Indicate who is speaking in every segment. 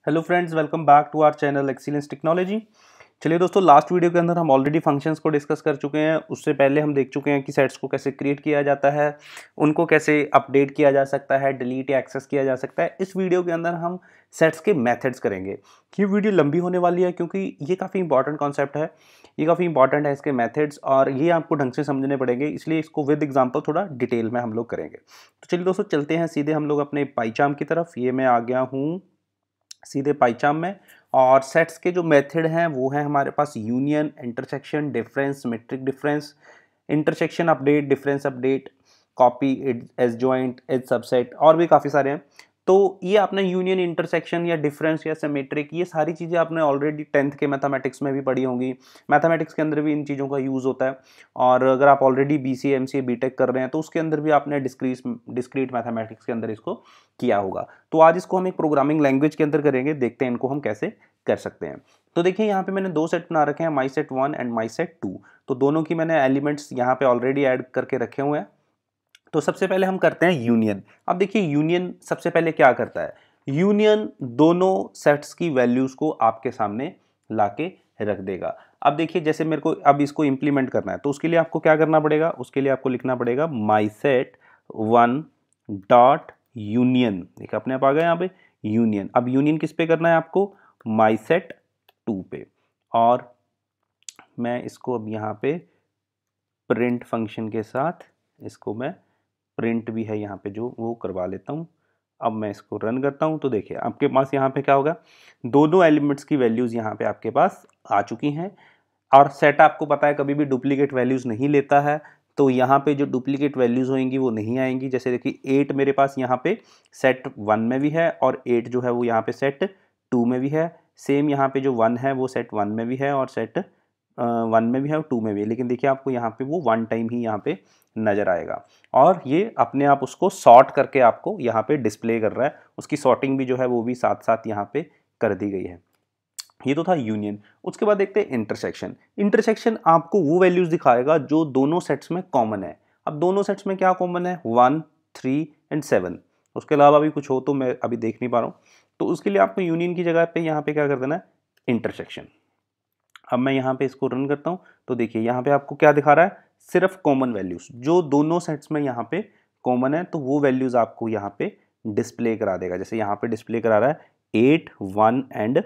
Speaker 1: Hello friends, welcome back to our channel excellence technology. चलिए दोस्तों, last video के अंदर हम ऑलरेडी फंक्शंस को डिस्कस कर चुके हैं। उससे पहले हम देख चुके हैं कि सेट्स को कैसे क्रिएट किया जाता है, उनको कैसे अपडेट किया जा सकता है, डिलीट या एक्सेस किया जा सकता है। इस वीडियो के अंदर हम सेट्स के मेथड्स करेंगे। ये वीडियो लंबी होने वाली है क्योंकि ये काफ़ी इंपॉर्टेंट कॉन्सेप्ट है, ये काफ़ी इंपॉर्टेंट है इसके मेथड्स, और ये आपको ढंग से समझने पड़ेंगे, इसलिए इसको विद एग्जाम्पल थोड़ा डिटेल में हम लोग करेंगे। तो चलिए दोस्तों, चलते हैं सीधे हम लोग अपने पाईचार्म की तरफ। ये मैं आ गया हूँ सीधे पाईचार्म में, और सेट्स के जो मेथड हैं वो है हमारे पास union, intersection, difference, metric difference, intersection update, difference update, copy, is disjoint, is subset, और भी काफ़ी सारे हैं। तो ये आपने यूनियन, इंटरसेक्शन या डिफरेंस या सिमेट्रिक, ये सारी चीज़ें आपने ऑलरेडी 10th के मैथमेटिक्स में भी पढ़ी होंगी। मैथमेटिक्स के अंदर भी इन चीज़ों का यूज़ होता है, और अगर आप ऑलरेडी BCA, MCA, BTech कर रहे हैं तो उसके अंदर भी आपने डिस्क्रीट मैथमेटिक्स के अंदर इसको किया होगा। तो आज इसको हम एक प्रोग्रामिंग लैंग्वेज के अंदर करेंगे, देखते हैं इनको हम कैसे कर सकते हैं। तो देखिए, यहाँ पे मैंने दो सेट बना रखे हैं, माई सेट 1 एंड माई सेट 2। तो दोनों की मैंने एलिमेंट्स यहाँ पे ऑलरेडी ऐड करके रखे हुए हैं। तो सबसे पहले हम करते हैं यूनियन। अब देखिए, यूनियन सबसे पहले क्या करता है, यूनियन दोनों सेट्स की वैल्यूज को आपके सामने लाके रख देगा। अब देखिए, जैसे मेरे को अब इसको इंप्लीमेंट करना है, तो उसके लिए आपको क्या करना पड़ेगा, उसके लिए आपको लिखना पड़ेगा माई सेट 1 डॉट यूनियन। देखिए, अपने आप आ गया यहाँ पे यूनियन। अब यूनियन किस पे करना है आपको, माई सेट 2 पे। और मैं इसको अब यहाँ पे प्रिंट फंक्शन के साथ इसको मैं प्रिंट भी है यहाँ पे जो वो करवा लेता हूँ। अब मैं इसको रन करता हूँ तो देखिए आपके पास यहाँ पे क्या होगा, दोनों एलिमेंट्स की वैल्यूज़ यहाँ पे आपके पास आ चुकी हैं। और सेट आपको पता है कभी भी डुप्लीकेट वैल्यूज़ नहीं लेता है, तो यहाँ पे जो डुप्लीकेट वैल्यूज़ होंगी वो नहीं आएंगी। जैसे देखिए 8 मेरे पास यहाँ पे सेट 1 में भी है, और 8 जो है वो यहाँ पे सेट 2 में भी है। सेम यहाँ पे जो 1 है वो सेट 1 में भी है, और सेट 1 में भी है और 2 में भी है। लेकिन देखिए आपको यहाँ पे वो 1 टाइम ही यहाँ पे नज़र आएगा, और ये अपने आप उसको सॉर्ट करके आपको यहाँ पे डिस्प्ले कर रहा है। उसकी सॉर्टिंग भी जो है वो भी साथ साथ यहाँ पे कर दी गई है। ये तो था यूनियन। उसके बाद देखते हैं इंटरसेक्शन। इंटरसेक्शन आपको वो वैल्यूज दिखाएगा जो दोनों सेट्स में कॉमन है। अब दोनों सेट्स में क्या कॉमन है, 1, 3 एंड 7। उसके अलावा भी कुछ हो तो मैं अभी देख नहीं पा रहा हूँ। तो उसके लिए आपको यूनियन की जगह पे यहाँ पे क्या कर देना है, इंटरसेक्शन। अब मैं यहाँ पे इसको रन करता हूँ तो देखिए यहाँ पे आपको क्या दिखा रहा है, सिर्फ कॉमन वैल्यूज जो दोनों सेट्स में यहाँ पे कॉमन है, तो वो वैल्यूज आपको यहाँ पे डिस्प्ले करा देगा। जैसे यहाँ पे डिस्प्ले करा रहा है 8, 1 एंड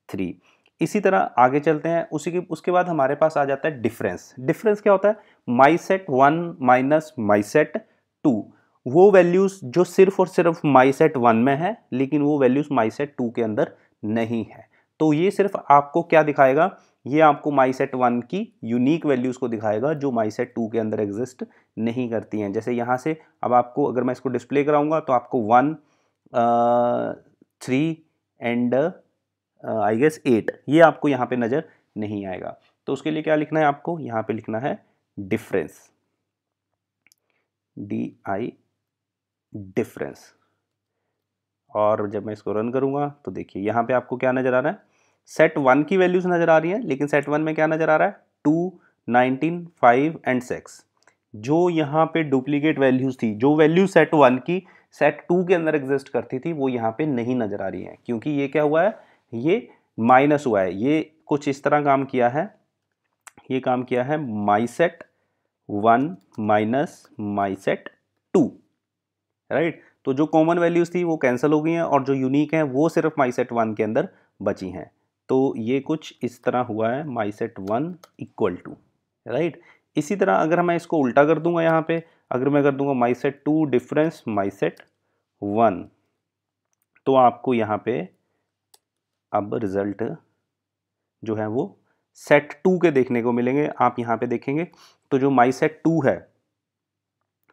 Speaker 1: 3। इसी तरह आगे चलते हैं। उसके बाद हमारे पास आ जाता है डिफरेंस। डिफरेंस क्या होता है, my set 1 minus my set 2। वो वैल्यूज जो सिर्फ और सिर्फ माई सेट 1 में है, लेकिन वो वैल्यूज माई सेट 2 के अंदर नहीं है। तो ये सिर्फ आपको क्या दिखाएगा, ये आपको माई सेट 1 की यूनिक वैल्यूज को दिखाएगा जो माई सेट 2 के अंदर एग्जिस्ट नहीं करती हैं। जैसे यहाँ से अब आपको अगर मैं इसको डिस्प्ले कराऊंगा तो आपको 1, 3 एंड आई गेस 8, ये आपको यहाँ पे नज़र नहीं आएगा। तो उसके लिए क्या लिखना है आपको, यहाँ पे लिखना है डिफरेंस, DI डिफरेंस। और जब मैं इसको रन करूंगा तो देखिए यहाँ पे आपको क्या नज़र आ रहा है, सेट 1 की वैल्यूज नज़र आ रही है, लेकिन सेट 1 में क्या नज़र आ रहा है, 2, 19, 5 एंड 6। जो यहाँ पे डुप्लीकेट वैल्यूज थी, जो वैल्यू सेट 1 की सेट 2 के अंदर एग्जिस्ट करती थी, वो यहाँ पे नहीं नज़र आ रही है, क्योंकि ये क्या हुआ है, ये माइनस हुआ है। ये कुछ इस तरह काम किया है, ये काम किया है my set 1 minus my set 2, right. तो जो कॉमन वैल्यूज थी वो कैंसिल हो गई हैं, और जो यूनिक हैं वो सिर्फ माई सेट 1 के अंदर बची हैं। तो ये कुछ इस तरह हुआ है, my set 1 equal to, right. इसी तरह अगर मैं इसको उल्टा कर दूंगा, यहाँ पे अगर मैं कर दूंगा my set 2 difference my set 1, तो आपको यहाँ पे अब रिजल्ट जो है वो सेट 2 के देखने को मिलेंगे। आप यहाँ पे देखेंगे तो जो माई सेट 2 है,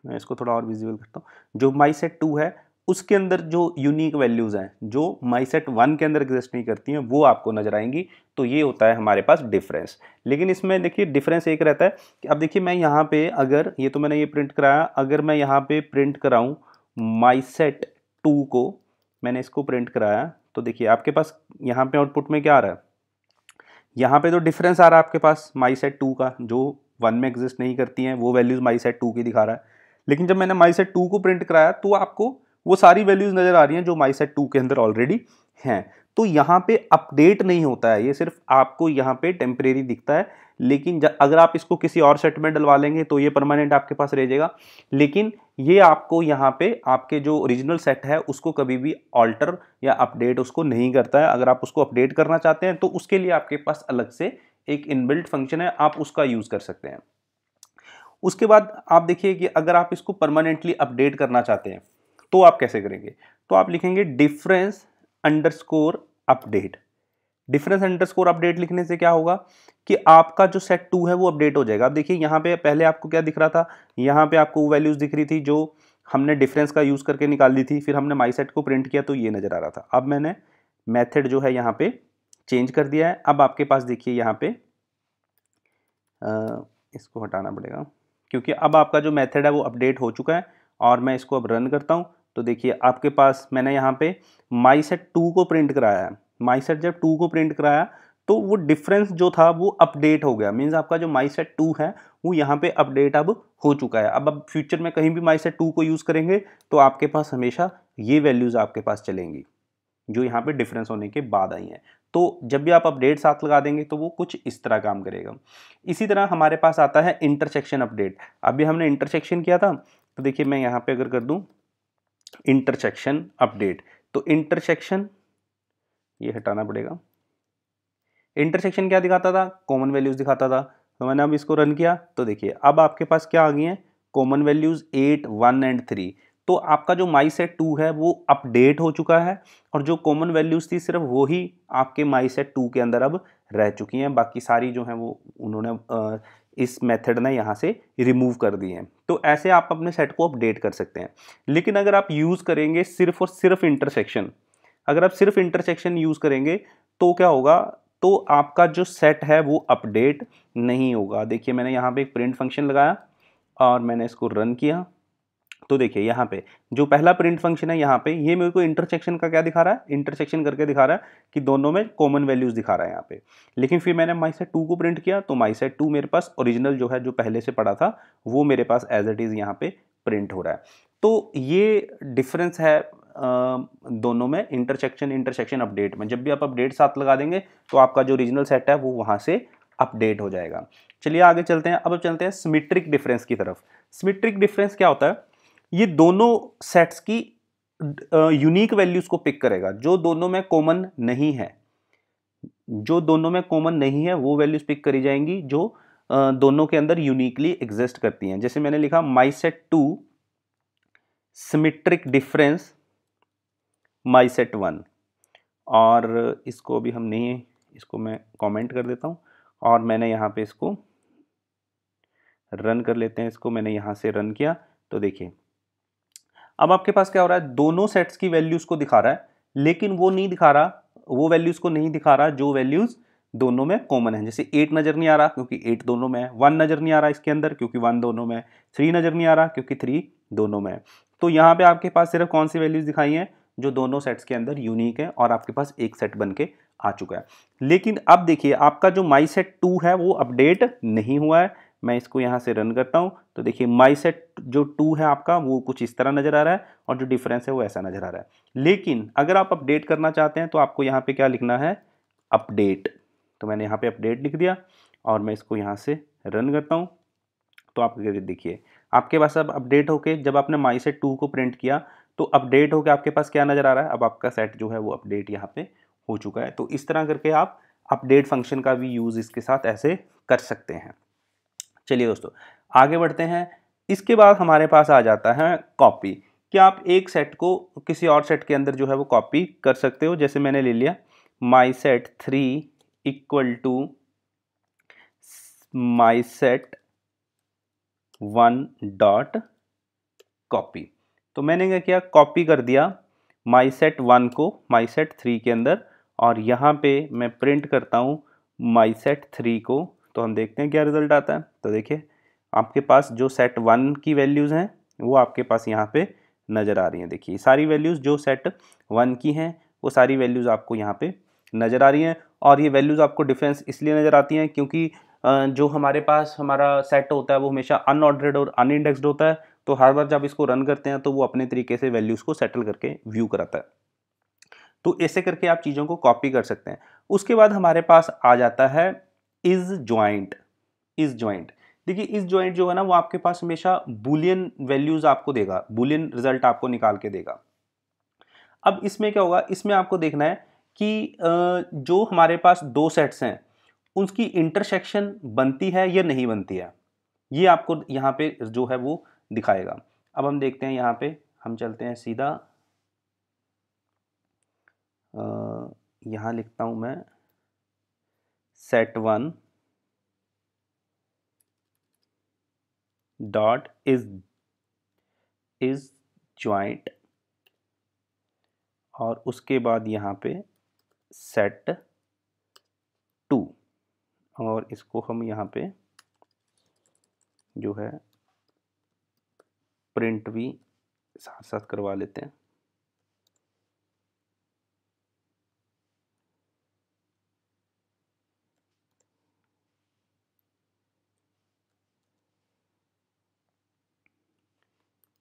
Speaker 1: मैं इसको थोड़ा और विजुअल करता हूँ, जो माई सेट 2 है उसके अंदर जो यूनिक वैल्यूज हैं जो माई सेट 1 के अंदर एग्जिस्ट नहीं करती हैं, वो आपको नजर आएंगी। तो ये होता है हमारे पास डिफरेंस। लेकिन इसमें देखिए डिफरेंस एक रहता है कि अब देखिए मैं यहाँ पे अगर ये तो मैंने ये प्रिंट कराया, अगर मैं यहाँ पे प्रिंट कराऊँ माई सेट 2 को, मैंने इसको प्रिंट कराया तो देखिए आपके पास यहाँ पे आउटपुट में क्या आ रहा है, यहाँ पे तो डिफरेंस आ रहा है आपके पास माई सेट 2 का, जो 1 में एग्जिस्ट नहीं करती हैं वो वैल्यूज माई सेट 2 की दिखा रहा है। लेकिन जब मैंने माई सेट 2 को प्रिंट कराया तो आपको वो सारी वैल्यूज नजर आ रही हैं जो माई सेट 2 के अंदर ऑलरेडी हैं। तो यहाँ पे अपडेट नहीं होता है, ये सिर्फ आपको यहाँ पे टेम्परेरी दिखता है, लेकिन अगर आप इसको किसी और सेट में डलवा लेंगे तो ये परमानेंट आपके पास रह जाएगा। लेकिन ये आपको यहाँ पे आपके जो ओरिजिनल सेट है उसको कभी भी ऑल्टर या अपडेट उसको नहीं करता है। अगर आप उसको अपडेट करना चाहते हैं तो उसके लिए आपके पास अलग से एक इनबिल्ट फंक्शन है, आप उसका यूज कर सकते हैं। उसके बाद आप देखिए कि अगर आप इसको परमानेंटली अपडेट करना चाहते हैं तो आप कैसे करेंगे, तो आप लिखेंगे difference underscore update. Difference underscore update लिखने से क्या होगा कि आपका जो सेट 2 है वो अपडेट हो जाएगा। अब देखिए यहाँ पे पहले आपको क्या दिख रहा था, यहाँ पे आपको वो वैल्यूज दिख रही थी जो हमने डिफरेंस का यूज करके निकाल ली थी, फिर हमने माई सेट को प्रिंट किया तो ये नजर आ रहा था। अब मैंने मेथड जो है यहाँ पे चेंज कर दिया है। अब आपके पास देखिए यहाँ पे इसको हटाना पड़ेगा क्योंकि अब आपका जो मेथड है वो अपडेट हो चुका है। और मैं इसको अब रन करता हूँ तो देखिए आपके पास मैंने यहाँ पे माई सेट 2 को प्रिंट कराया है। माई सेट जब 2 को प्रिंट कराया तो वो डिफरेंस जो था वो अपडेट हो गया, मीन्स आपका जो माई सेट 2 है वो यहाँ पे अपडेट अब हो चुका है। अब फ्यूचर में कहीं भी माई सेट 2 को यूज़ करेंगे तो आपके पास हमेशा ये वैल्यूज़ आपके पास चलेंगी जो यहाँ पे डिफरेंस होने के बाद आई हैं। तो जब भी आप अपडेट साथ लगा देंगे तो वो कुछ इस तरह काम करेगा। इसी तरह हमारे पास आता है इंटरसेक्शन अपडेट। अभी हमने इंटरसेक्शन किया था तो देखिए मैं यहाँ पे अगर कर दूं इंटरसेक्शन अपडेट, तो इंटरसेक्शन ये हटाना पड़ेगा। इंटरसेक्शन क्या दिखाता था, कॉमन वैल्यूज दिखाता था। तो मैंने अब इसको रन किया तो देखिए अब आपके पास क्या आ गई है, कॉमन वैल्यूज 8, 1 एंड 3। तो आपका जो माई सेट 2 है वो अपडेट हो चुका है और जो कॉमन वैल्यूज थी सिर्फ वो ही आपके माई सेट 2 के अंदर अब रह चुकी हैं, बाकी सारी जो हैं वो उन्होंने इस मेथड ने यहाँ से रिमूव कर दी हैं। तो ऐसे आप अपने सेट को अपडेट कर सकते हैं। लेकिन अगर आप यूज़ करेंगे सिर्फ और सिर्फ इंटरसेक्शन, अगर आप सिर्फ इंटरसेक्शन यूज़ करेंगे तो क्या होगा, तो आपका जो सेट है वो अपडेट नहीं होगा। देखिए मैंने यहाँ पे एक प्रिंट फंक्शन लगाया और मैंने इसको रन किया तो देखिए यहाँ पे जो पहला प्रिंट फंक्शन है यहाँ पे ये मेरे को इंटरसेक्शन का क्या दिखा रहा है, इंटरसेक्शन करके दिखा रहा है कि दोनों में कॉमन वैल्यूज दिखा रहा है यहाँ पे। लेकिन फिर मैंने माई सेट 2 को प्रिंट किया तो माई सेट 2 मेरे पास ओरिजिनल जो है जो पहले से पड़ा था वो मेरे पास एज इट इज़ यहाँ पे प्रिंट हो रहा है। तो ये डिफरेंस है दोनों में, इंटरसेक्शन अपडेट में। जब भी आप अपडेट साथ लगा देंगे तो आपका जो ओरिजिनल सेट है वो वहाँ से अपडेट हो जाएगा। चलिए आगे चलते हैं। अब चलते हैं सिमेट्रिक डिफरेंस की तरफ। सिमेट्रिक डिफरेंस क्या होता है, ये दोनों सेट्स की यूनिक वैल्यूज को पिक करेगा जो दोनों में कॉमन नहीं है। जो दोनों में कॉमन नहीं है वो वैल्यूज पिक करी जाएंगी जो दोनों के अंदर यूनिकली एग्जिस्ट करती हैं। जैसे मैंने लिखा my set 2 symmetric difference my set 1, और इसको भी हम नहीं, इसको मैं कमेंट कर देता हूं और मैंने यहाँ पे इसको रन कर लेते हैं। इसको मैंने यहाँ से रन किया तो देखिए अब आपके पास क्या हो रहा है, दोनों सेट्स की वैल्यूज को दिखा रहा है लेकिन वो नहीं दिखा रहा, वो वैल्यूज को नहीं दिखा रहा जो वैल्यूज दोनों में कॉमन है। जैसे 8 नजर नहीं आ रहा क्योंकि 8 दोनों में है, 1 नजर नहीं आ रहा इसके अंदर क्योंकि 1 दोनों में है, 3 नजर नहीं आ रहा क्योंकि 3 दोनों में है। तो यहाँ पे आपके पास सिर्फ कौन सी वैल्यूज दिखाई हैं, जो दोनों सेट्स के अंदर यूनिक है और आपके पास एक सेट बन के आ चुका है। लेकिन अब देखिए आपका जो माई सेट 2 है वो अपडेट नहीं हुआ है। मैं इसको यहाँ से रन करता हूँ तो देखिए माई सेट जो 2 है आपका वो कुछ इस तरह नजर आ रहा है और जो डिफरेंस है वो ऐसा नजर आ रहा है। लेकिन अगर आप अपडेट करना चाहते हैं तो आपको यहाँ पे क्या लिखना है, अपडेट। तो मैंने यहाँ पे अपडेट लिख दिया और मैं इसको यहाँ से रन करता हूँ तो आप देखिए आपके पास अब अपडेट होके जब आपने माई सेट 2 को प्रिंट किया तो अपडेट होके आपके पास क्या नजर आ रहा है, अब आपका सेट जो है वो अपडेट यहाँ पे हो चुका है। तो इस तरह करके आप अपडेट फंक्शन का भी यूज इसके साथ ऐसे कर सकते हैं। चलिए दोस्तों आगे बढ़ते हैं। इसके बाद हमारे पास आ जाता है कॉपी। क्या आप एक सेट को किसी और सेट के अंदर जो है वो कॉपी कर सकते हो। जैसे मैंने ले लिया my set 3 equal to my set 1 dot copy. तो मैंने क्या किया, कॉपी कर दिया माई सेट 1 को माई सेट 3 के अंदर और यहाँ पे मैं प्रिंट करता हूँ माई सेट 3 को। तो हम देखते हैं क्या रिजल्ट आता है। तो देखिए आपके पास जो सेट 1 की वैल्यूज़ हैं वो आपके पास यहाँ पे नज़र आ रही हैं। देखिए सारी वैल्यूज़ जो सेट 1 की हैं वो सारी वैल्यूज़ आपको यहाँ पे नज़र आ रही हैं। और ये वैल्यूज़ आपको डिफरेंस इसलिए नज़र आती हैं क्योंकि जो हमारे पास हमारा सेट होता है वो हमेशा अनऑर्डर्ड और अनइंडेक्स्ड होता है। तो हर बार जब इसको रन करते हैं तो वो अपने तरीके से वैल्यूज़ को सेटल करके व्यू कराता है। तो ऐसे करके आप चीज़ों को कॉपी कर सकते हैं। उसके बाद हमारे पास आ जाता है इज ज्वाइंट। इज ज्वाइंट, देखिए इज ज्वाइंट जो है ना वो आपके पास हमेशा बुलियन वैल्यूज आपको देगा, बुलियन रिजल्ट आपको निकाल के देगा। अब इसमें क्या होगा, इसमें आपको देखना है कि जो हमारे पास दो सेट्स हैं उसकी इंटरसेक्शन बनती है या नहीं बनती है, ये आपको यहाँ पे जो है वो दिखाएगा। अब हम देखते हैं, यहाँ पे हम चलते हैं सीधा, यहाँ लिखता हूँ मैं set1 डॉट इज ज्वाइंट और उसके बाद यहाँ पे set2 और इसको हम यहाँ पे जो है प्रिंट भी साथ साथ करवा लेते हैं।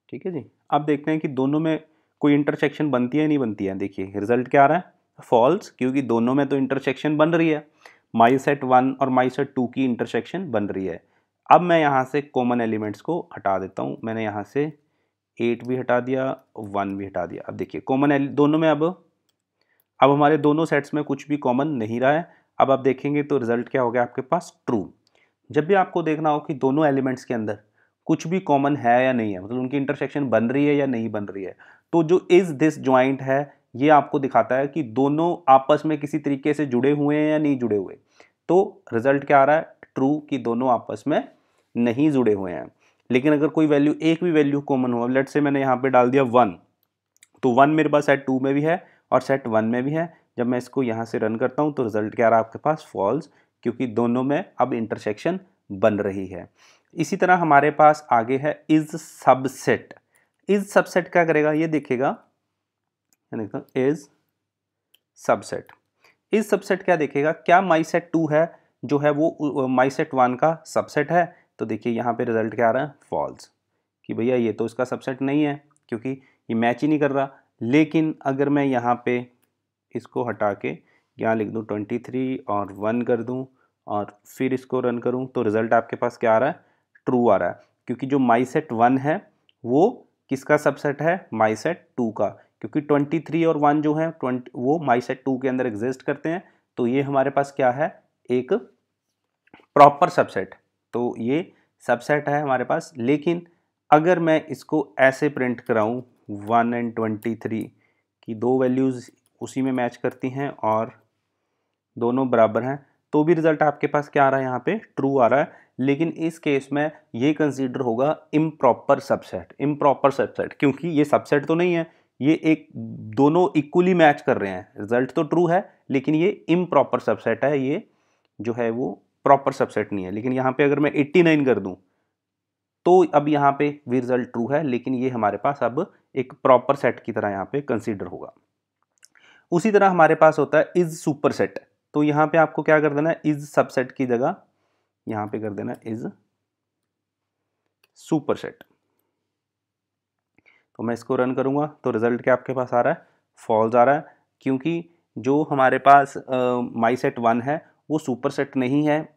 Speaker 1: ठीक है जी, अब देखते हैं कि दोनों में कोई इंटरसेक्शन बनती है नहीं बनती है। देखिए रिजल्ट क्या आ रहा है, फॉल्स, क्योंकि दोनों में तो इंटरसेक्शन बन रही है। myset1 और myset2 की इंटरसेक्शन बन रही है। अब मैं यहाँ से कॉमन एलिमेंट्स को हटा देता हूँ। मैंने यहाँ से 8 भी हटा दिया, 1 भी हटा दिया। अब देखिए कॉमन दोनों में अब हमारे दोनों सेट्स में कुछ भी कॉमन नहीं रहा है। अब आप देखेंगे तो रिजल्ट क्या हो गया आपके पास, ट्रू। जब भी आपको देखना हो कि दोनों एलिमेंट्स के अंदर कुछ भी कॉमन है या नहीं है, मतलब उनकी इंटरसेक्शन बन रही है या नहीं बन रही है, तो जो इज दिस ज्वाइंट है ये आपको दिखाता है कि दोनों आपस में किसी तरीके से जुड़े हुए हैं या नहीं जुड़े हुए। तो रिजल्ट क्या आ रहा है, ट्रू, कि दोनों आपस में नहीं जुड़े हुए हैं। लेकिन अगर कोई वैल्यू, एक भी वैल्यू कॉमन हो, लेट से मैंने यहाँ पे डाल दिया 1, तो 1 मेरे पास सेट 2 में भी है और सेट 1 में भी है। जब मैं इसको यहाँ से रन करता हूँ तो रिजल्ट क्या आ रहा है आपके पास, फॉल्स, क्योंकि दोनों में अब इंटरसेक्शन बन रही है। इसी तरह हमारे पास आगे है इज सबसेट। इज सबसेट क्या करेगा, ये देखेगा, इज सबसेट। इज सबसेट क्या देखेगा, क्या myset2 है जो है वो myset1 का सबसेट है। तो देखिए यहाँ पे रिजल्ट क्या आ रहा है, फॉल्स, कि भैया ये तो इसका सबसेट नहीं है क्योंकि ये मैच ही नहीं कर रहा। लेकिन अगर मैं यहाँ पे इसको हटा के यहाँ लिख दूँ 23 और 1 कर दूँ और फिर इसको रन करूँ तो रिजल्ट आपके पास क्या आ रहा है, ट्रू आ रहा है, क्योंकि जो myset1 है वो किसका सबसेट है, myset2 का, क्योंकि 23 और 1 जो है 20 वो myset2 के अंदर एग्जिस्ट करते हैं। तो ये हमारे पास क्या है, एक प्रॉपर सबसेट। तो ये सबसेट है हमारे पास। लेकिन अगर मैं इसको ऐसे प्रिंट कराऊं 1 एंड 23 की दो वैल्यूज़ उसी में मैच करती हैं और दोनों बराबर हैं, तो भी रिजल्ट आपके पास क्या आ रहा है, यहाँ पे ट्रू आ रहा है। लेकिन इस केस में ये कंसीडर होगा इम्प्रॉपर सबसेट। इम्प्रॉपर सबसेट क्योंकि ये सबसेट तो नहीं है, ये एक दोनों इक्वली मैच कर रहे हैं। रिजल्ट तो ट्रू है लेकिन ये इम्प्रॉपर सबसेट है, ये जो है वो प्रॉपर सबसेट नहीं है। लेकिन यहाँ पे अगर मैं 89 कर दूं तो अब यहाँ पे भी रिजल्ट ट्रू है, लेकिन ये हमारे पास अब एक प्रॉपर सेट की तरह यहाँ पे कंसीडर होगा। उसी तरह हमारे पास होता है इज सुपर सेट। तो यहाँ पे आपको क्या कर देना है, इज सबसेट की जगह यहाँ पे कर देना इज सुपर सेट। तो मैं इसको रन करूंगा तो रिजल्ट क्या आपके पास आ रहा है, फॉल्स आ रहा है, क्योंकि जो हमारे पास myset1 है वो सुपर सेट नहीं है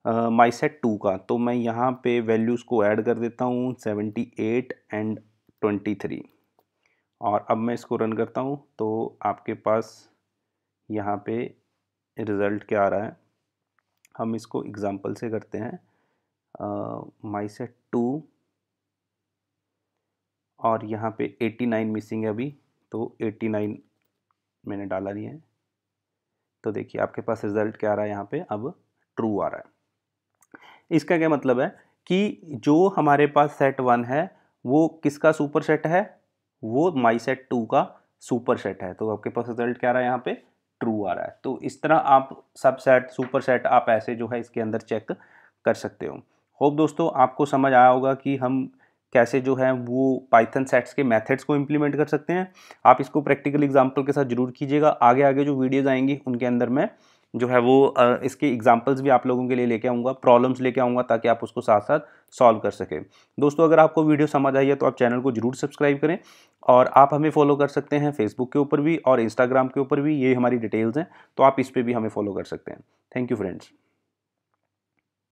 Speaker 1: myset2 का। तो मैं यहाँ पे वैल्यूज़ को ऐड कर देता हूँ 78 एंड 23 और अब मैं इसको रन करता हूँ तो आपके पास यहाँ पे रिज़ल्ट क्या आ रहा है, हम इसको एग्जांपल से करते हैं। myset2 और यहाँ पे 89 मिसिंग है अभी, तो 89 मैंने डाला नहीं है। तो देखिए आपके पास रिज़ल्ट क्या आ रहा है, यहाँ पे अब ट्रू आ रहा है। इसका क्या मतलब है कि जो हमारे पास सेट 1 है वो किसका सुपर सेट है, वो myset2 का सुपर सेट है। तो आपके पास रिजल्ट क्या आ रहा है, यहाँ पे ट्रू आ रहा है। तो इस तरह आप सब सेट, सुपर सेट आप ऐसे जो है इसके अंदर चेक कर सकते हो। होप दोस्तों आपको समझ आया होगा कि हम कैसे जो है वो पाइथन सेट्स के मेथड्स को इम्प्लीमेंट कर सकते हैं। आप इसको प्रैक्टिकल एग्जाम्पल के साथ जरूर कीजिएगा। आगे आगे जो वीडियोज़ आएंगी उनके अंदर मैं जो है वो इसके एग्जांपल्स भी आप लोगों के लिए लेके आऊँगा, प्रॉब्लम्स लेके आऊँगा ताकि आप उसको साथ-साथ सॉल्व कर सकें। दोस्तों अगर आपको वीडियो समझ आई है तो आप चैनल को ज़रूर सब्सक्राइब करें और आप हमें फॉलो कर सकते हैं फेसबुक के ऊपर भी और इंस्टाग्राम के ऊपर भी, ये हमारी डिटेल्स हैं, तो आप इस पे भी हमें फॉलो कर सकते हैं। Thank you friends.